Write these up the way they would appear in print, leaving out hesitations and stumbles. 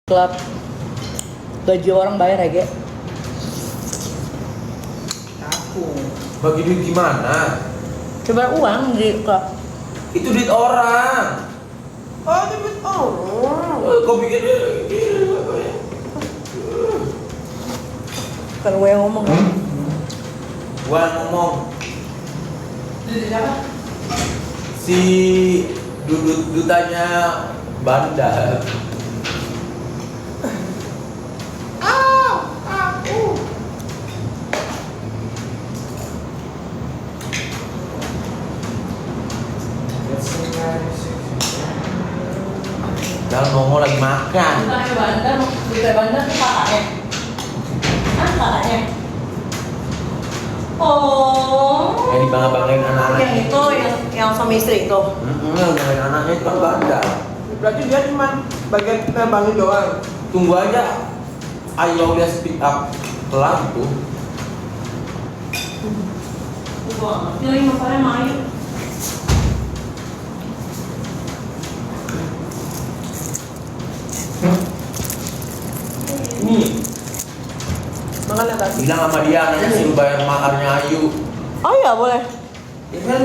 klub gaji orang bayar ya, Ge? Aku Bagi duit gimana? Coba uang di klub. Itu duit orang. oh duit orang Kau pikir Kan gue yang ngomong kan? gua ngomong duit siapa? si dutanya bandar. Aku Jangan ngomong lagi makan. Dutanya bandar, duta bandar tuh kakaknya. Ah, kakaknya. Oh. Yang dibangga-banggain anak-anak. Yang itu, yang sama istri itu. Banggain anaknya itu kan bandar. berarti dia cuma bagian nebangin doang. Tunggu aja. Ayo dia speak up pelan tuh. Gua ngerti lagi masalahnya main. Nih, Makanya tadi bilang sama dia nanya suruh bayar maharnya Ayu. Oh iya boleh. Ya kan?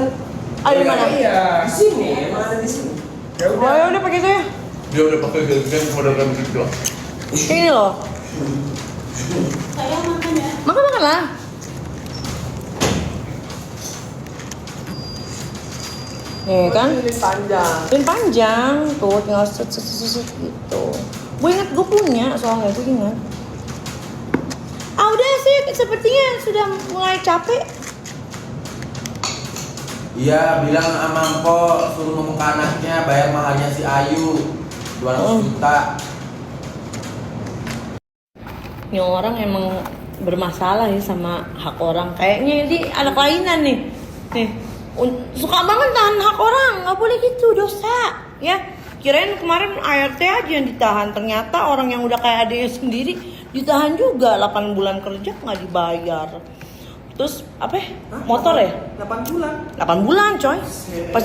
Ayu mana? iya di sini mana di sini ya Oh udah ya udah pakai itu ya. Dia udah pakai gagang modal gitu. Ini loh. Saya makan ya. Makan makan lah. Nih kan? ini panjang Lilin panjang tuh, tinggal set gitu. Gue inget, gue punya soalnya, gue inget. Ah udah sih, sepertinya sudah mulai capek. Iya, bilang sama Mpok suruh ngomong ke anaknya bayar maharnya si Ayu 200 juta. Ini orang emang bermasalah ya sama hak orang. Kayaknya ini anak lainan nih. Nih, suka banget tahan hak orang, nggak boleh gitu, dosa. Ya, kirain kemarin ART aja yang ditahan, ternyata orang yang udah kayak adiknya sendiri ditahan juga 8 bulan kerja nggak dibayar. Terus apa? Motor ya? 8 bulan 8 bulan coy. Pas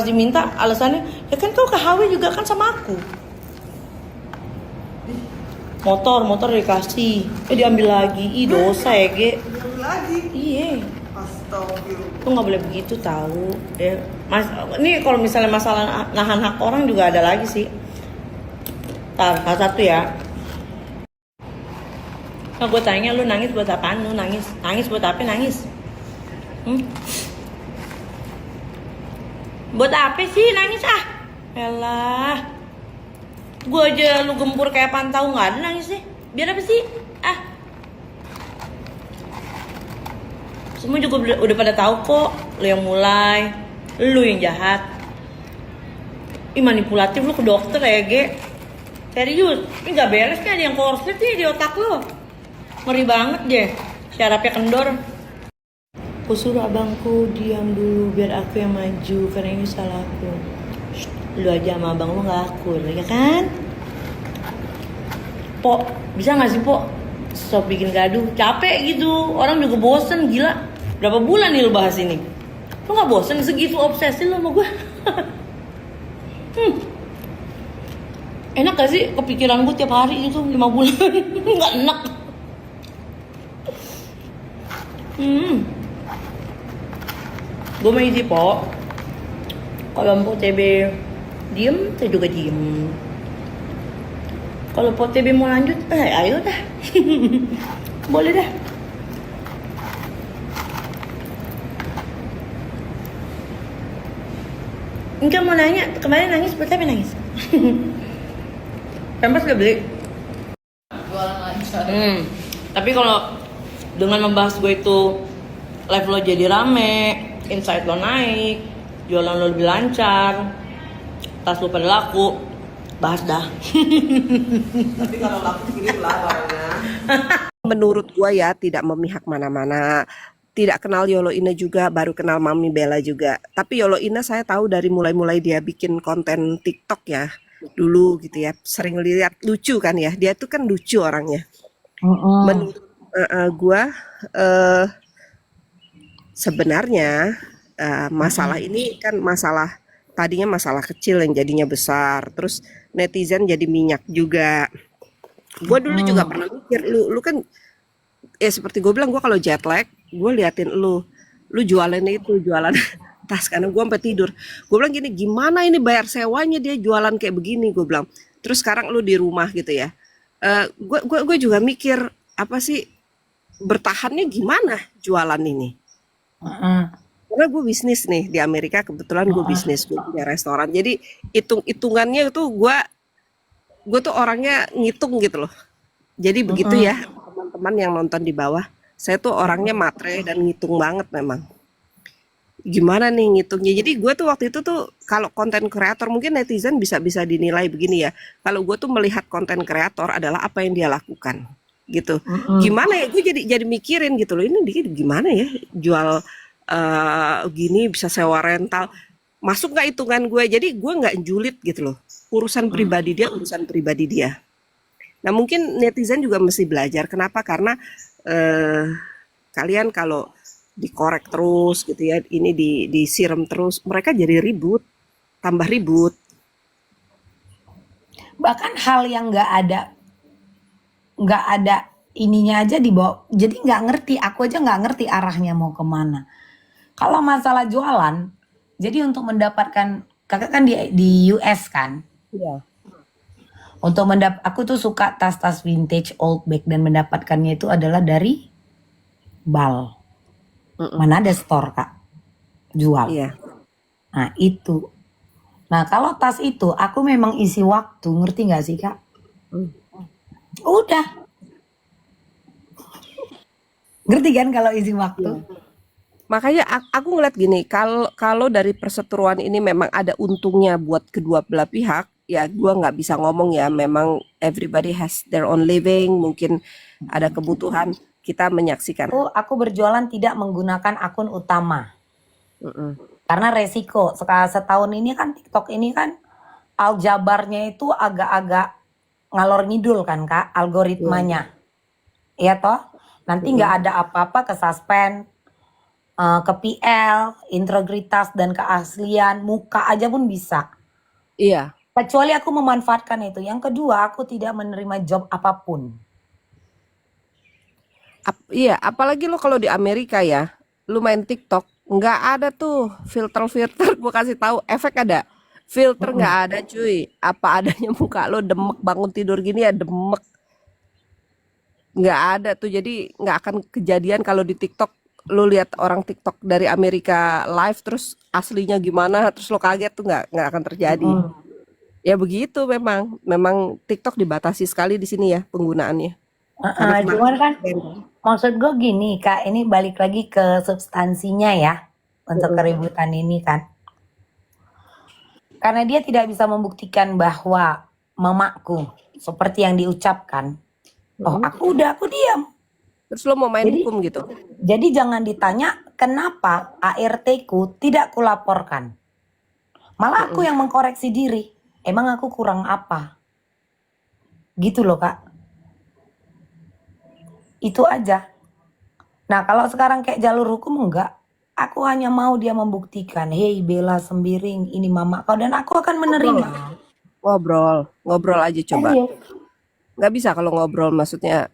diminta alasannya, ya kan kau KHW juga kan sama aku. Motor dikasih, diambil lagi. Ih dosa ya, Ge. diambil lagi Iya. astagfirullah Lu nggak boleh begitu tahu. Ya, Mas, ini kalau misalnya masalah nahan hak orang juga ada lagi sih. Tar, salah satu ya. Nah, gue tanya lu nangis buat apaan? Lu nangis buat apa nangis? Buat apa sih nangis ah? Elah. Gue aja lu gempur kayak pantau nggak ada nangis sih. Biar apa sih? Ah. Semua juga udah pada tahu kok, lu yang mulai, lu yang jahat. Ih manipulatif lu ke dokter ya, Ge. Serius, ini gak beres kan ada yang korslet nih di otak lu. Ngeri banget deh, syarafnya kendor. Aku suruh abangku diam dulu biar aku yang maju karena ini salahku. Lu aja sama abang lu gak akur, ya kan? Pok, bisa gak sih Pok? Stop bikin gaduh, capek gitu. Orang juga bosen, gila. Berapa bulan nih lu bahas ini? Lu gak bosen segitu obsesi lu sama gue? Enak gak sih kepikiran gue tiap hari gitu 5 bulan? Gak enak. Gue mau isi Pok. Kalau Mpok TB diem, saya juga diem. Kalau Pok TB mau lanjut, ayo dah. Boleh dah. Enggak mau nanya, kemarin nangis, buat apa nangis? Pampers gak beli? Jualan lagi Tapi kalau dengan membahas gue itu live lo jadi rame, insight lo naik, jualan lo lebih lancar, tas lo pada laku, bahas dah. tapi kalau laku gini lawannya Menurut gua ya tidak memihak mana-mana. Tidak kenal Yolo Ina juga, baru kenal Mami Bella juga. Tapi Yolo Ina saya tahu dari mulai-mulai dia bikin konten TikTok ya. Dulu gitu ya, sering lihat lucu kan ya. Dia tuh kan lucu orangnya. Menurut gua sebenarnya masalah ini kan masalah tadinya masalah kecil yang jadinya besar, terus netizen jadi minyak juga. Gue dulu juga pernah mikir, lu kan seperti gue bilang, gue kalau jet lag, gue liatin lu jualan itu, jualan tas, karena gue sampai tidur. Gue bilang gini, gimana ini bayar sewanya dia jualan kayak begini, gue bilang. Terus sekarang lu di rumah gitu ya. Gue juga mikir, apa sih bertahannya gimana jualan ini? Karena gue bisnis nih di Amerika, kebetulan gue bisnis, gue punya restoran. Jadi hitungannya itu gue tuh orangnya ngitung gitu loh. Jadi begitu ya teman-teman yang nonton di bawah, saya tuh orangnya matre dan ngitung banget memang. Gimana nih ngitungnya? Jadi gue tuh waktu itu tuh kalau konten kreator, mungkin netizen bisa dinilai begini ya. Kalau gue tuh melihat konten kreator adalah apa yang dia lakukan gitu. Gimana ya? Gue jadi mikirin gitu loh. Ini dia gimana ya jual gini, bisa sewa rental. Masuk nggak hitungan gue? Jadi gue nggak julid gitu loh. Urusan pribadi dia, urusan pribadi dia. Nah mungkin netizen juga mesti belajar. Kenapa? Karena kalian kalau dikorek terus gitu ya, ini disiram terus, mereka jadi ribut, tambah ribut. Bahkan hal yang nggak ada ininya aja dibawa, jadi nggak ngerti, aku aja nggak ngerti arahnya mau kemana. Kalau masalah jualan, jadi untuk mendapatkan, kakak kan di US kan, Iya. untuk aku tuh suka tas-tas vintage old bag, dan mendapatkannya itu adalah dari Bal. Mana ada store kak jual. Iya. Nah itu. Nah kalau tas itu aku memang isi waktu, ngerti nggak sih kak? Udah. Ngerti kan kalau isi waktu? Makanya aku ngeliat gini, kalau dari perseteruan ini memang ada untungnya buat kedua belah pihak, ya gua nggak bisa ngomong ya. Memang everybody has their own living, mungkin ada kebutuhan. Kita menyaksikan. Aku berjualan tidak menggunakan akun utama. Mm-mm. Karena resiko. Setahun ini kan TikTok ini kan aljabarnya itu agak-agak ngalor ngidul kan kak, algoritmanya. Iya toh? Nanti nggak ada apa-apa ke suspend, ke PL, integritas dan keaslian, muka aja pun bisa. Iya. Kecuali aku memanfaatkan itu. Yang kedua, aku tidak menerima job apapun. Iya, apalagi lo kalau di Amerika ya, lu main TikTok, nggak ada tuh filter. Gue kasih tahu, efek ada, filter nggak ada cuy. Apa adanya muka lo, demek bangun tidur gini ya demek, nggak ada tuh. Jadi nggak akan kejadian kalau di TikTok lu lihat orang TikTok dari Amerika live terus aslinya gimana, terus lo kaget tuh, nggak akan terjadi. Ya begitu, memang TikTok dibatasi sekali di sini ya penggunaannya. Cuman kan maksud gue gini kak, ini balik lagi ke substansinya ya, untuk keributan ini kan. Karena dia tidak bisa membuktikan bahwa mamaku seperti yang diucapkan. Oh aku diam. Terus lo mau main hukum gitu? Jadi jangan ditanya kenapa ART ku tidak kulaporkan. Malah aku yang mengkoreksi diri. Emang aku kurang apa? Gitu loh kak. Itu aja. Nah kalau sekarang kayak jalur hukum enggak. Aku hanya mau dia membuktikan. Hei Bella Sembiring, ini mama kau, dan aku akan menerima. Ngobrol aja coba. Iya. Nggak bisa kalau ngobrol, maksudnya